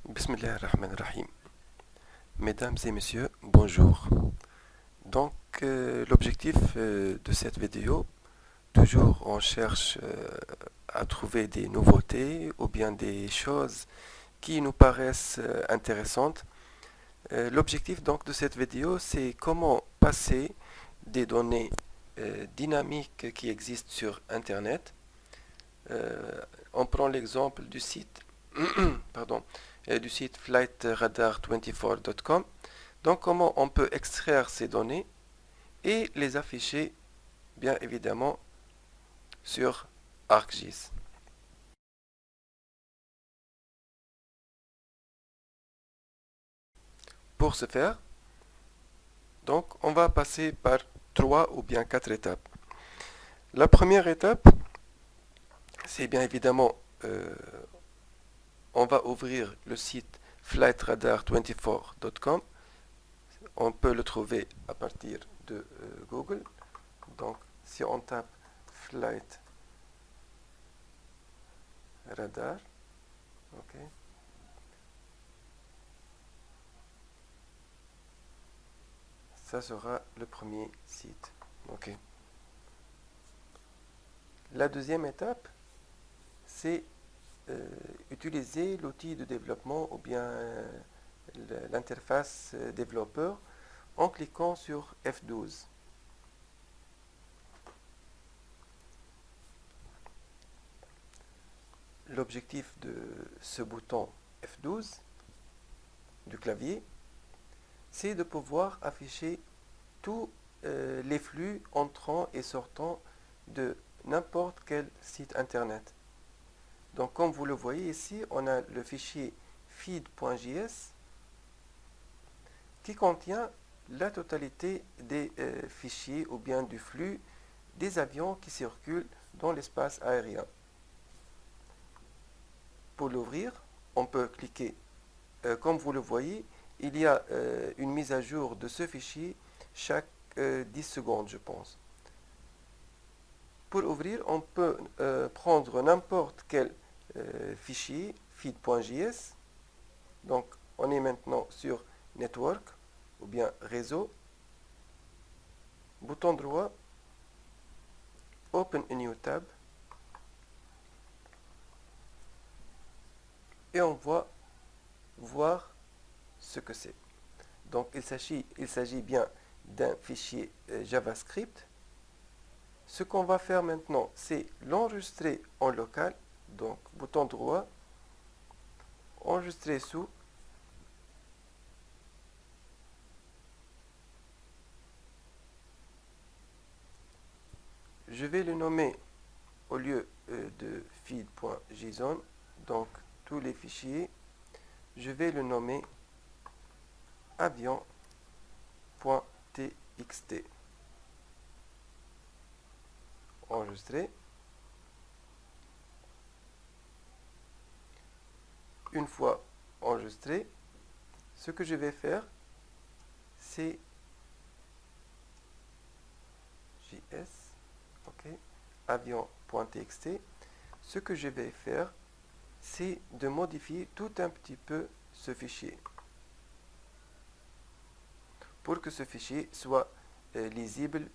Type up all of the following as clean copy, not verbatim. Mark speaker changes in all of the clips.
Speaker 1: Bismillahirrahmanirrahim. Mesdames et messieurs, bonjour. Donc, l'objectif de cette vidéo, toujours on cherche à trouver des nouveautés ou bien des choses qui nous paraissent intéressantes. L'objectif donc de cette vidéo, c'est comment passer des données dynamiques qui existent sur Internet. On prend l'exemple du site, pardon, du site flightradar24.com. Donc, comment on peut extraire ces données et les afficher, bien évidemment, sur ArcGIS. Pour ce faire, donc, on va passer par 3 ou bien 4 étapes. La première étape, c'est bien évidemment, on va ouvrir le site flightradar24.com. On peut le trouver à partir de Google. Donc, si on tape Flight Radar, ok. Ça sera le premier site. Ok. La deuxième étape, c'est utiliser l'outil de développement ou bien l'interface développeur en cliquant sur F12. L'objectif de ce bouton F12 du clavier, c'est de pouvoir afficher tous les flux entrants et sortants de n'importe quel site internet. Donc comme vous le voyez ici, on a le fichier feed.js qui contient la totalité des fichiers ou bien du flux des avions qui circulent dans l'espace aérien. Pour l'ouvrir, on peut cliquer. Comme vous le voyez, il y a une mise à jour de ce fichier chaque 10 secondes, je pense. Pour ouvrir, on peut prendre n'importe quel fichier feed.js. Donc, on est maintenant sur Network ou bien Réseau. Bouton droit, Open a new tab. Et on va voir ce que c'est. Donc, il s'agit bien d'un fichier JavaScript. Ce qu'on va faire maintenant, c'est l'enregistrer en local. Donc, bouton droit, enregistrer sous. Je vais le nommer au lieu de feed.json, donc tous les fichiers, je vais le nommer avion.txt. Enregistrer. Une fois enregistré, ce que je vais faire, c'est JS, ok, avion.txt. Ce que je vais faire, c'est de modifier tout un petit peu ce fichier pour que ce fichier soit lisible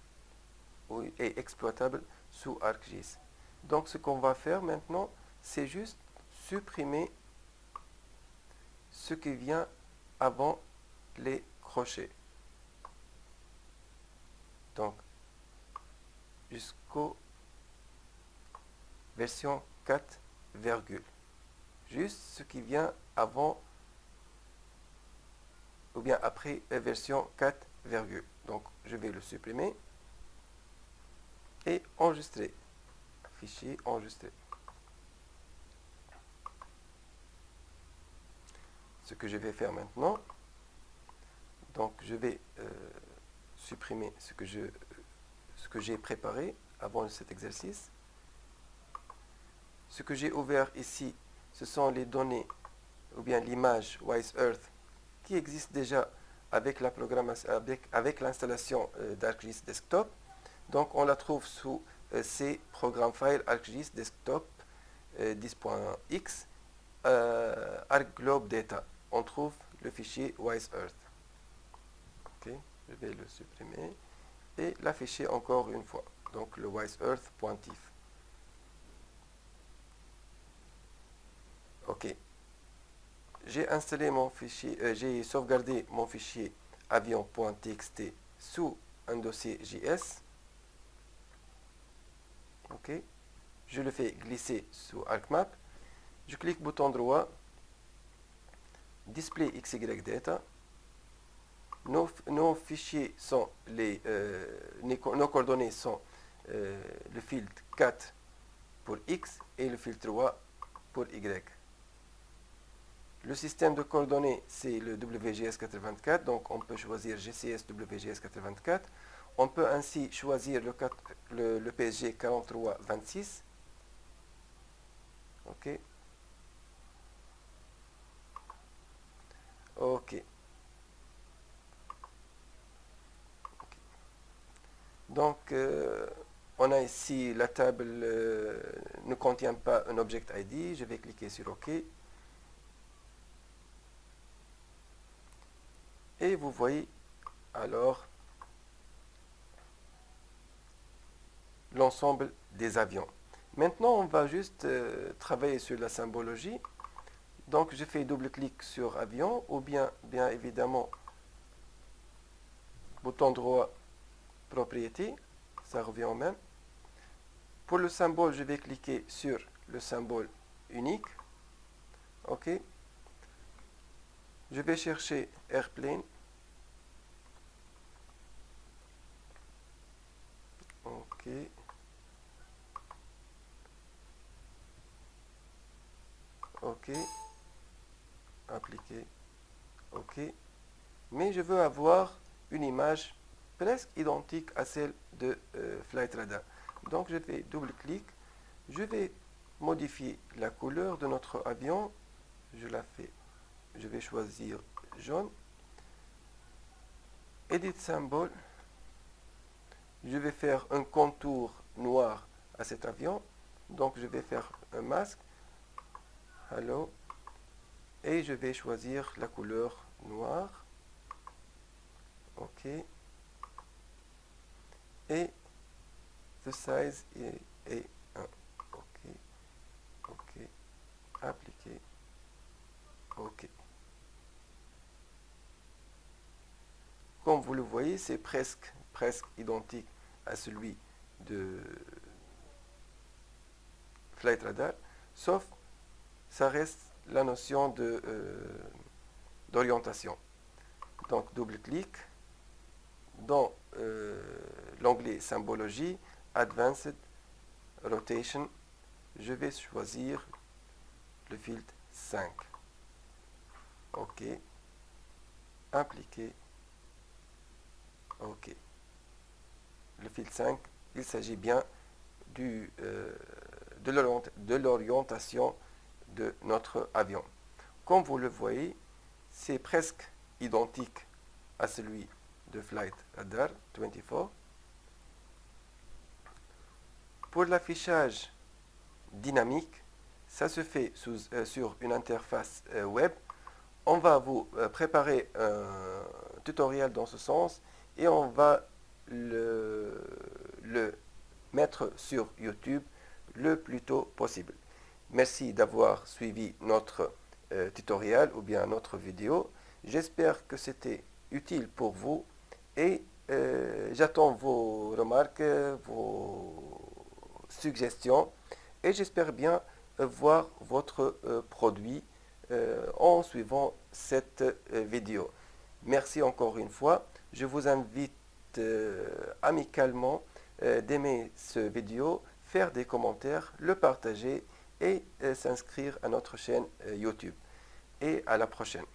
Speaker 1: et exploitable sous ArcGIS. Donc ce qu'on va faire maintenant, c'est juste supprimer ce qui vient avant les crochets. Donc jusqu'au version 4, juste ce qui vient avant ou bien après version 4, donc je vais le supprimer et enregistrer. Fichier enregistré. Ce que je vais faire maintenant, donc je vais supprimer ce que j'ai préparé avant cet exercice. Ce que j'ai ouvert ici, ce sont les données ou bien l'image Wise Earth qui existe déjà avec la programmation, avec l'installation d'ArcGIS Desktop. Donc on la trouve sous C Programme File ArcGIS Desktop 10.x ArcGlobe Data. On trouve le fichier Wise Earth. Ok, je vais le supprimer et l'afficher encore une fois. Donc le Wise Earth.tif. Ok. J'ai installé mon fichier, j'ai sauvegardé mon fichier avion.txt sous un dossier JS. Ok. Je le fais glisser sous ArcMap. Je clique bouton droit, Display XY-Data. Nos fichiers sont nos coordonnées sont le filtre 4 pour X et le filtre 3 pour Y. Le système de coordonnées, c'est le WGS84, donc on peut choisir GCS WGS84. On peut ainsi choisir le PSG 4326. Ok. Ok. Donc, on a ici la table ne contient pas un object ID. Je vais cliquer sur OK. Et vous voyez alors l'ensemble des avions. Maintenant, on va juste travailler sur la symbologie. Donc, je fais double-clic sur avion ou bien évidemment, bouton droit, propriété, ça revient au même. Pour le symbole, je vais cliquer sur le symbole unique. OK. Je vais chercher Airplane. OK. OK. Appliquer. OK. Mais je veux avoir une image presque identique à celle de Flight Radar. Donc je fais double-clic. Je vais modifier la couleur de notre avion. Je vais choisir jaune. Edit Symbol. Je vais faire un contour noir à cet avion. Donc je vais faire un masque. Hello. Et je vais choisir la couleur noire. OK. Et the size est 1. OK. OK. Appliquer. OK. Comme vous le voyez, c'est presque identique à celui de Flight Radar, sauf ça reste la notion d'orientation. Donc double-clic dans l'onglet symbologie, Advanced Rotation, je vais choisir le filtre 5. OK. Appliquer. OK. Le filtre 5, il s'agit bien de l'orientation de notre avion. Comme vous le voyez, c'est presque identique à celui de Flight Radar 24. Pour l'affichage dynamique, ça se fait sur une interface web. On va vous préparer un tutoriel dans ce sens et on va le mettre sur YouTube le plus tôt possible. Merci d'avoir suivi notre tutoriel ou bien notre vidéo. J'espère que c'était utile pour vous et j'attends vos remarques, vos suggestions et j'espère bien voir votre produit en suivant cette vidéo. Merci encore une fois. Je vous invite amicalement d'aimer cette vidéo, faire des commentaires, le partager et s'inscrire à notre chaîne YouTube. Et à la prochaine.